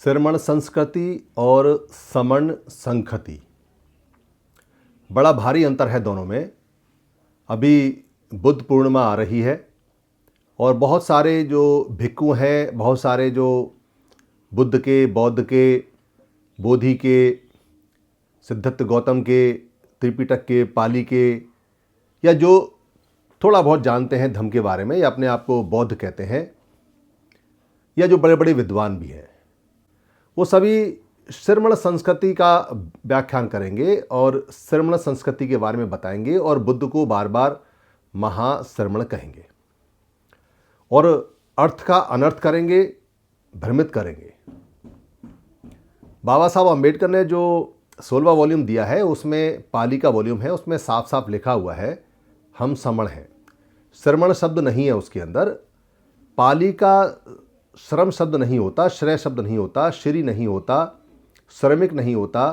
श्रमण संस्कृति और समण संस्कृति, बड़ा भारी अंतर है दोनों में। अभी बुद्ध पूर्णिमा आ रही है और बहुत सारे जो भिक्खु हैं, बहुत सारे जो बुद्ध के, बौद्ध के, बोधि के, सिद्धार्थ गौतम के, त्रिपिटक के, पाली के, या जो थोड़ा बहुत जानते हैं धम्म के बारे में या अपने आप को बौद्ध कहते हैं, या जो बड़े बड़े विद्वान भी हैं, वो सभी श्रमण संस्कृति का व्याख्यान करेंगे और श्रमण संस्कृति के बारे में बताएंगे और बुद्ध को बार बार महाश्रमण कहेंगे और अर्थ का अनर्थ करेंगे, भ्रमित करेंगे। बाबा साहब अम्बेडकर ने जो 16वां वॉल्यूम दिया है, उसमें पाली का वॉल्यूम है, उसमें साफ साफ लिखा हुआ है हम समण हैं। श्रमण शब्द नहीं है उसके अंदर। पाली का श्रम शब्द नहीं होता, श्रेय शब्द नहीं होता, श्री नहीं होता, श्रमिक नहीं होता,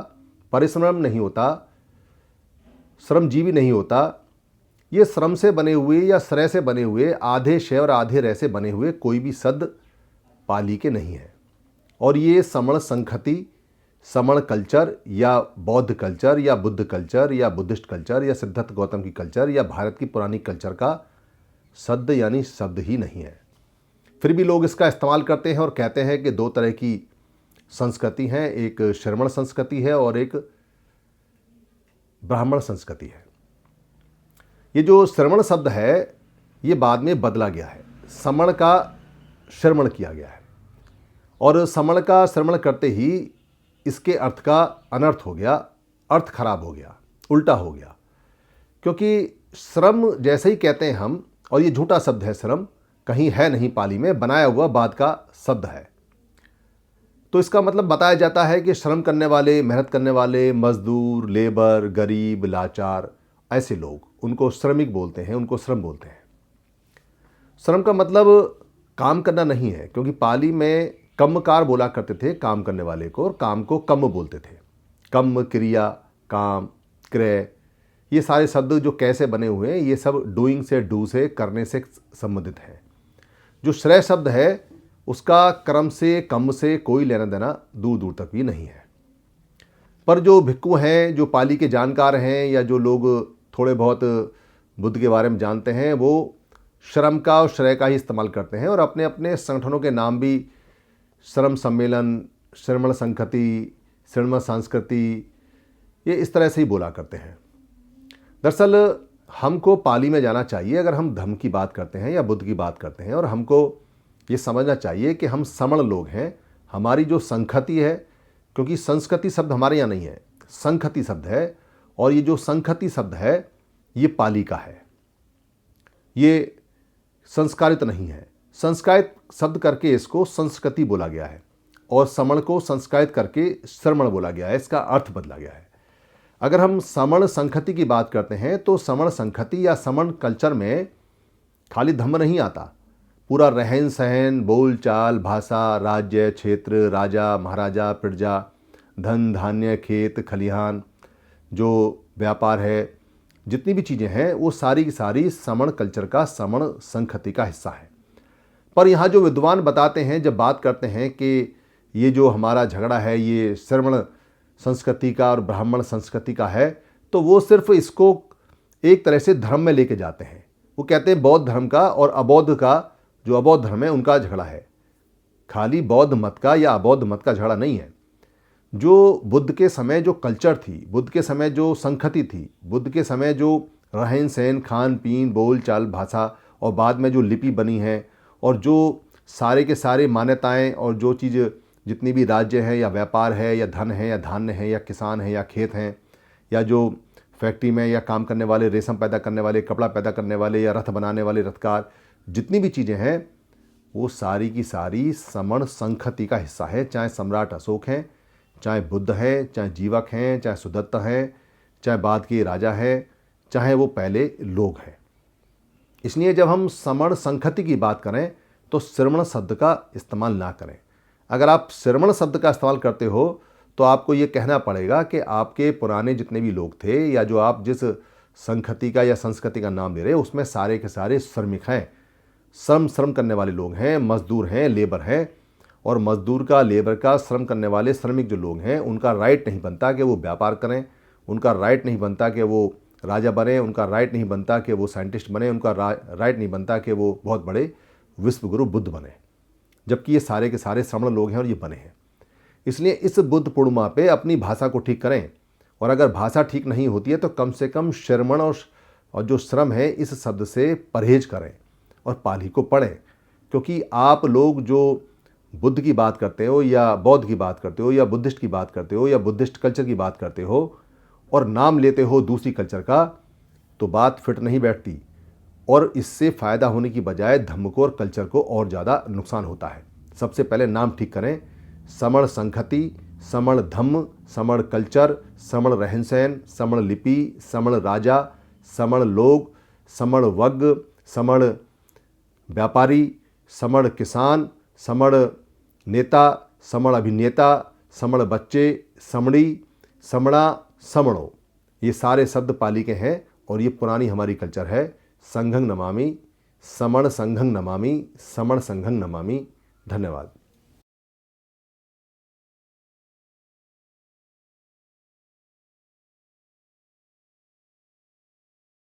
परिश्रम नहीं होता, श्रमजीवी नहीं होता। ये श्रम से बने हुए या श्रेय से बने हुए, आधे शय और आधे रय से बने हुए कोई भी शब्द पाली के नहीं है। और ये समण संस्कृति, समण कल्चर या बौद्ध कल्चर या बुद्ध कल्चर या बुद्धिस्ट कल्चर या सिद्धार्थ गौतम की कल्चर या भारत की पुरानी कल्चर का शब्द यानी शब्द ही नहीं है। फिर भी लोग इसका इस्तेमाल करते हैं और कहते हैं कि दो तरह की संस्कृति हैं, एक श्रमण संस्कृति है और एक ब्राह्मण संस्कृति है। ये जो श्रमण शब्द है ये बाद में बदला गया है, समण का श्रमण किया गया है और समण का श्रमण करते ही इसके अर्थ का अनर्थ हो गया, अर्थ खराब हो गया, उल्टा हो गया। क्योंकि श्रम जैसे ही कहते हैं हम, और ये झूठा शब्द है, श्रम कहीं है नहीं, पाली में बनाया हुआ बाद का शब्द है। तो इसका मतलब बताया जाता है कि श्रम करने वाले, मेहनत करने वाले, मजदूर, लेबर, गरीब, लाचार, ऐसे लोग, उनको श्रमिक बोलते हैं, उनको श्रम बोलते हैं। श्रम का मतलब काम करना नहीं है, क्योंकि पाली में कम्मकार बोला करते थे काम करने वाले को, और काम को कम्म बोलते थे। कम्म, क्रिया, काम, क्रय, ये सारे शब्द जो कैसे बने हुए हैं, ये सब डूइंग से, डू से, करने से संबंधित है। जो श्रेय शब्द है उसका कर्म से, कम से कोई लेना देना दूर दूर तक भी नहीं है। पर जो भिक्खु हैं, जो पाली के जानकार हैं, या जो लोग थोड़े बहुत बुद्ध के बारे में जानते हैं, वो श्रम का और श्रेय का ही इस्तेमाल करते हैं और अपने अपने संगठनों के नाम भी श्रम सम्मेलन, श्रमण संस्कृति, श्रमण संस्कृति, ये इस तरह से ही बोला करते हैं। दरअसल हमको पाली में जाना चाहिए अगर हम धम्म की बात करते हैं या बुद्ध की बात करते हैं, और हमको ये समझना चाहिए कि हम समण लोग हैं। हमारी जो संस्कृति है, क्योंकि संस्कृति शब्द हमारे यहाँ नहीं है, संस्कृति शब्द है, और ये जो संस्कृति शब्द है ये पाली का है, ये संस्कारित नहीं है। संस्कारित शब्द करके इसको संस्कृति बोला गया है और समण को संस्कारित करके श्रमण बोला गया है, इसका अर्थ बदला गया है। अगर हम समण संस्कृति की बात करते हैं तो समण संस्कृति या समण कल्चर में खाली धम्म नहीं आता, पूरा रहन सहन, बोल चाल, भाषा, राज्य, क्षेत्र, राजा, महाराजा, प्रजा, धन, धान्य, खेत, खलिहान, जो व्यापार है, जितनी भी चीज़ें हैं वो सारी की सारी समण कल्चर का, समण संस्कृति का हिस्सा है। पर यहाँ जो विद्वान बताते हैं, जब बात करते हैं कि ये जो हमारा झगड़ा है ये श्रमण संस्कृति का और ब्राह्मण संस्कृति का है, तो वो सिर्फ इसको एक तरह से धर्म में लेके जाते हैं। वो कहते हैं बौद्ध धर्म का और अबौद्ध का, जो अबौद्ध धर्म है उनका झगड़ा है। खाली बौद्ध मत का या अबौद्ध मत का झगड़ा नहीं है। जो बुद्ध के समय जो कल्चर थी, बुद्ध के समय जो संस्कृति थी, बुद्ध के समय जो रहन सहन, खान पीन, बोल चाल, भाषा, और बाद में जो लिपि बनी है, और जो सारे के सारे मान्यताएं, और जो चीज़ जितनी भी राज्य है या व्यापार है या धन है या धान्य है या किसान है या खेत हैं, या जो फैक्ट्री में या काम करने वाले, रेशम पैदा करने वाले, कपड़ा पैदा करने वाले, या रथ बनाने वाले रथकार, जितनी भी चीज़ें हैं वो सारी की सारी समण संस्कृति का हिस्सा है। चाहे सम्राट अशोक हैं, चाहे बुद्ध है, चाहे जीवक हैं, चाहे सुदत्त हैं, चाहे बाद के राजा है, चाहे वो पहले लोग हैं। इसलिए जब हम समण संस्कृति की बात करें तो श्रमण शब्द का इस्तेमाल ना करें। अगर आप श्रमण शब्द का इस्तेमाल करते हो तो आपको ये कहना पड़ेगा कि आपके पुराने जितने भी लोग थे, या जो आप जिस संस्कृति का या संस्कृति का नाम दे रहे हैं, उसमें सारे के सारे श्रमिक हैं, श्रम करने वाले लोग हैं, मजदूर हैं, लेबर हैं, और मजदूर का, लेबर का, श्रम करने वाले श्रमिक जो लोग हैं उनका राइट नहीं बनता कि वो व्यापार करें, उनका राइट नहीं बनता कि वो राजा बने, उनका राइट नहीं बनता कि वो साइंटिस्ट बने, उनका राइट नहीं बनता कि वो बहुत बड़े विश्वगुरु बुद्ध बने, जबकि ये सारे के सारे श्रमण लोग हैं और ये बने हैं। इसलिए इस बुद्ध पूर्णिमा पे अपनी भाषा को ठीक करें, और अगर भाषा ठीक नहीं होती है तो कम से कम श्रमण और जो श्रम है इस शब्द से परहेज करें और पाली को पढ़ें। क्योंकि आप लोग जो बुद्ध की बात करते हो या बौद्ध की बात करते हो या बुद्धिस्ट की बात करते हो या बुद्धिस्ट कल्चर की बात करते हो और नाम लेते हो दूसरी कल्चर का, तो बात फिट नहीं बैठती और इससे फ़ायदा होने की बजाय धम्म को और कल्चर को और ज़्यादा नुकसान होता है। सबसे पहले नाम ठीक करें। समण संहति, समण धम्म, समण कल्चर, समण रहन सहन, समण लिपि, समण राजा, समण लोग, समण वग, समण व्यापारी, समण किसान, समण नेता, समण अभिनेता, समण बच्चे, समणी, समणा, समणो, ये सारे शब्द पाली के हैं और ये पुरानी हमारी कल्चर है। संघं नमामि, समण संघं नमामि, समण संघं नमामि। धन्यवाद।